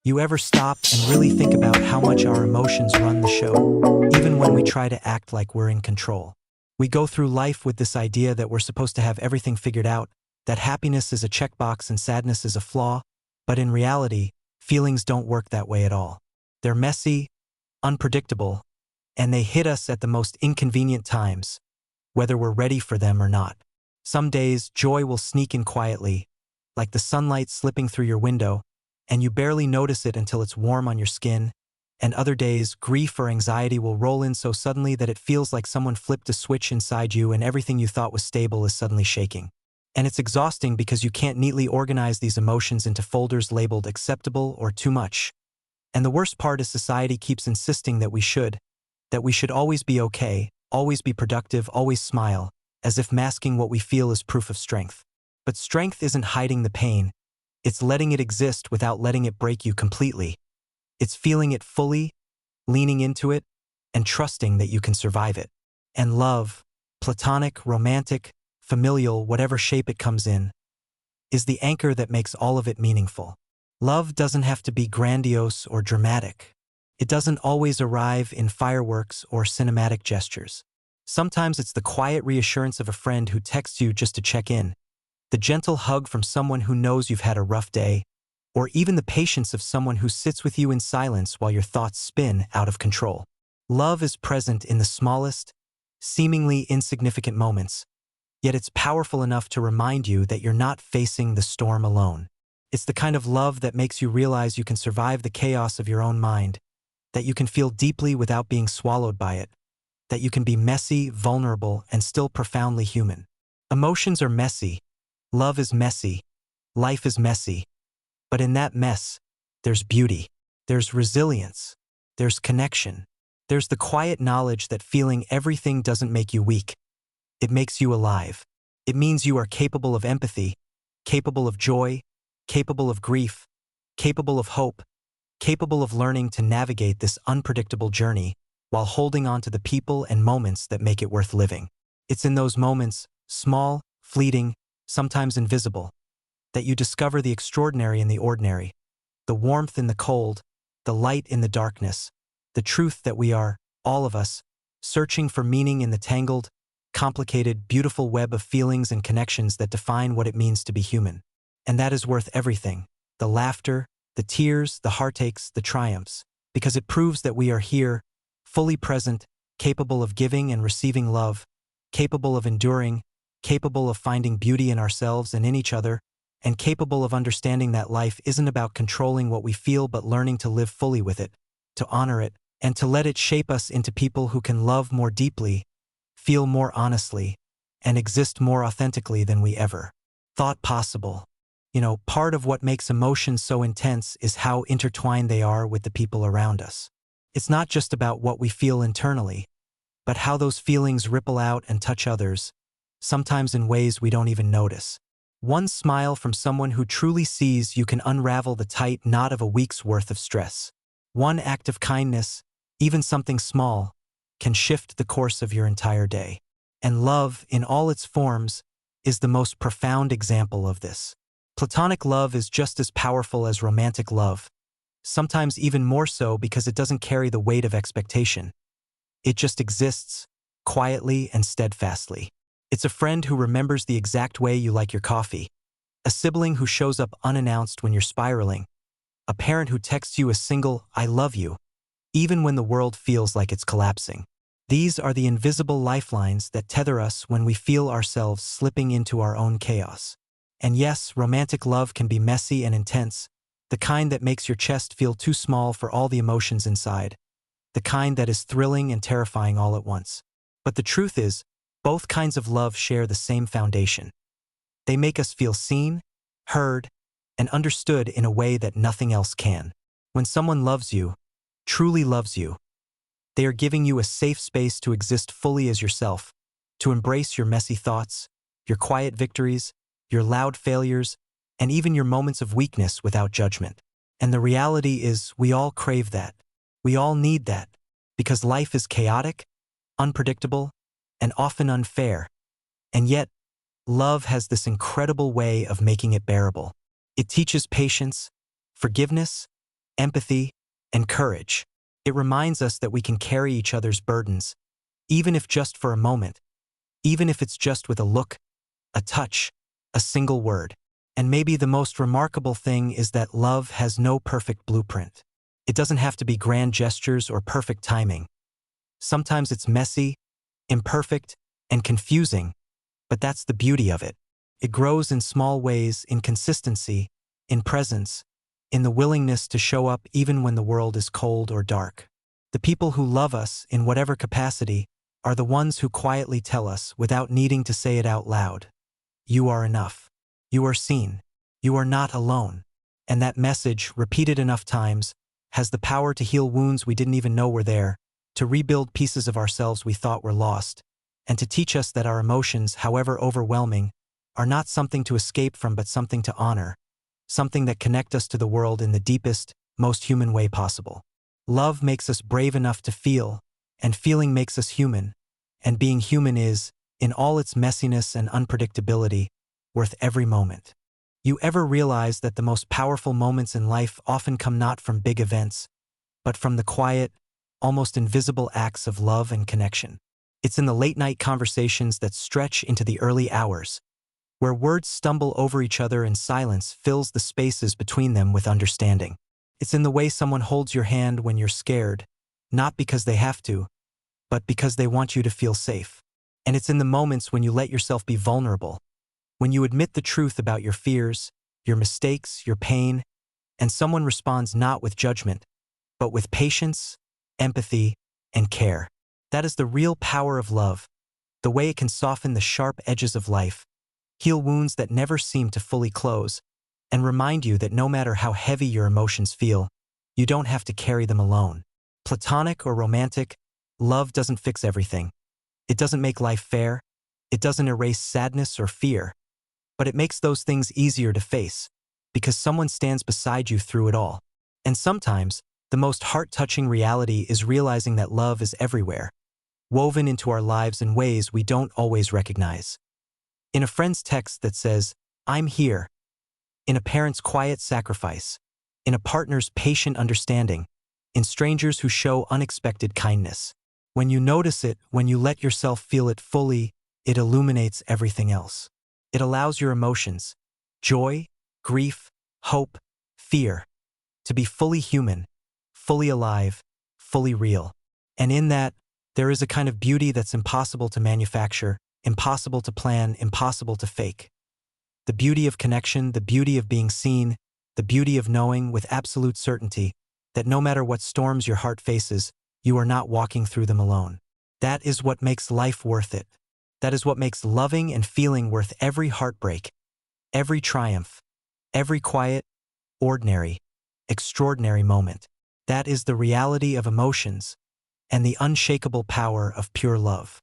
You ever stop and really think about how much our emotions run the show, even when we try to act like we're in control? We go through life with this idea that we're supposed to have everything figured out, that happiness is a checkbox and sadness is a flaw, but in reality, feelings don't work that way at all. They're messy, unpredictable, and they hit us at the most inconvenient times, whether we're ready for them or not. Some days, joy will sneak in quietly, like the sunlight slipping through your window, and you barely notice it until it's warm on your skin. And other days, grief or anxiety will roll in so suddenly that it feels like someone flipped a switch inside you and everything you thought was stable is suddenly shaking. And it's exhausting because you can't neatly organize these emotions into folders labeled acceptable or too much. And the worst part is society keeps insisting that we should always be okay, always be productive, always smile, as if masking what we feel is proof of strength. But strength isn't hiding the pain, it's letting it exist without letting it break you completely. It's feeling it fully, leaning into it, and trusting that you can survive it. And love, platonic, romantic, familial, whatever shape it comes in, is the anchor that makes all of it meaningful. Love doesn't have to be grandiose or dramatic. It doesn't always arrive in fireworks or cinematic gestures. Sometimes it's the quiet reassurance of a friend who texts you just to check in, the gentle hug from someone who knows you've had a rough day, or even the patience of someone who sits with you in silence while your thoughts spin out of control. Love is present in the smallest, seemingly insignificant moments, yet it's powerful enough to remind you that you're not facing the storm alone. It's the kind of love that makes you realize you can survive the chaos of your own mind, that you can feel deeply without being swallowed by it, that you can be messy, vulnerable, and still profoundly human. Emotions are messy. Love is messy. Life is messy. But in that mess, there's beauty. There's resilience. There's connection. There's the quiet knowledge that feeling everything doesn't make you weak. It makes you alive. It means you are capable of empathy, capable of joy, capable of grief, capable of hope, capable of learning to navigate this unpredictable journey while holding on to the people and moments that make it worth living. It's in those moments, small, fleeting, sometimes invisible, that you discover the extraordinary in the ordinary, the warmth in the cold, the light in the darkness, the truth that we are, all of us, searching for meaning in the tangled, complicated, beautiful web of feelings and connections that define what it means to be human. And that is worth everything, the laughter, the tears, the heartaches, the triumphs, because it proves that we are here, fully present, capable of giving and receiving love, capable of enduring, capable of finding beauty in ourselves and in each other, and capable of understanding that life isn't about controlling what we feel but learning to live fully with it, to honor it, and to let it shape us into people who can love more deeply, feel more honestly, and exist more authentically than we ever thought possible. Part of what makes emotions so intense is how intertwined they are with the people around us. It's not just about what we feel internally, but how those feelings ripple out and touch others, sometimes in ways we don't even notice. One smile from someone who truly sees you can unravel the tight knot of a week's worth of stress. One act of kindness, even something small, can shift the course of your entire day. And love, in all its forms, is the most profound example of this. Platonic love is just as powerful as romantic love, sometimes even more so because it doesn't carry the weight of expectation. It just exists, quietly and steadfastly. It's a friend who remembers the exact way you like your coffee, a sibling who shows up unannounced when you're spiraling, a parent who texts you a single "I love you," even when the world feels like it's collapsing. These are the invisible lifelines that tether us when we feel ourselves slipping into our own chaos. And yes, romantic love can be messy and intense, the kind that makes your chest feel too small for all the emotions inside, the kind that is thrilling and terrifying all at once. But the truth is, both kinds of love share the same foundation. They make us feel seen, heard, and understood in a way that nothing else can. When someone loves you, truly loves you, they are giving you a safe space to exist fully as yourself, to embrace your messy thoughts, your quiet victories, your loud failures, and even your moments of weakness without judgment. And the reality is, we all crave that. We all need that, because life is chaotic, unpredictable, and often unfair. And yet, love has this incredible way of making it bearable. It teaches patience, forgiveness, empathy, and courage. It reminds us that we can carry each other's burdens, even if just for a moment, even if it's just with a look, a touch, a single word. And maybe the most remarkable thing is that love has no perfect blueprint. It doesn't have to be grand gestures or perfect timing. Sometimes it's messy, imperfect, and confusing, but that's the beauty of it. It grows in small ways, in consistency, in presence, in the willingness to show up even when the world is cold or dark. The people who love us, in whatever capacity, are the ones who quietly tell us, without needing to say it out loud, "You are enough. You are seen. You are not alone." And that message, repeated enough times, has the power to heal wounds we didn't even know were there, to rebuild pieces of ourselves we thought were lost, and to teach us that our emotions, however overwhelming, are not something to escape from but something to honor, something that connect us to the world in the deepest, most human way possible. Love makes us brave enough to feel, and feeling makes us human, and being human is, in all its messiness and unpredictability, worth every moment. You ever realize that the most powerful moments in life often come not from big events, but from the quiet, almost invisible acts of love and connection? It's in the late-night conversations that stretch into the early hours, where words stumble over each other and silence fills the spaces between them with understanding. It's in the way someone holds your hand when you're scared, not because they have to, but because they want you to feel safe. And it's in the moments when you let yourself be vulnerable, when you admit the truth about your fears, your mistakes, your pain, and someone responds not with judgment, but with patience, empathy, and care. That is the real power of love, the way it can soften the sharp edges of life, heal wounds that never seem to fully close, and remind you that no matter how heavy your emotions feel, you don't have to carry them alone. Platonic or romantic, love doesn't fix everything. It doesn't make life fair. It doesn't erase sadness or fear. But it makes those things easier to face, because someone stands beside you through it all. And sometimes, the most heart-touching reality is realizing that love is everywhere, woven into our lives in ways we don't always recognize. In a friend's text that says, "I'm here," in a parent's quiet sacrifice, in a partner's patient understanding, in strangers who show unexpected kindness. When you notice it, when you let yourself feel it fully, it illuminates everything else. It allows your emotions, joy, grief, hope, fear, to be fully human, fully alive, fully real. And in that, there is a kind of beauty that's impossible to manufacture, impossible to plan, impossible to fake. The beauty of connection, the beauty of being seen, the beauty of knowing with absolute certainty that no matter what storms your heart faces, you are not walking through them alone. That is what makes life worth it. That is what makes loving and feeling worth every heartbreak, every triumph, every quiet, ordinary, extraordinary moment. That is the reality of emotions and the unshakable power of pure love.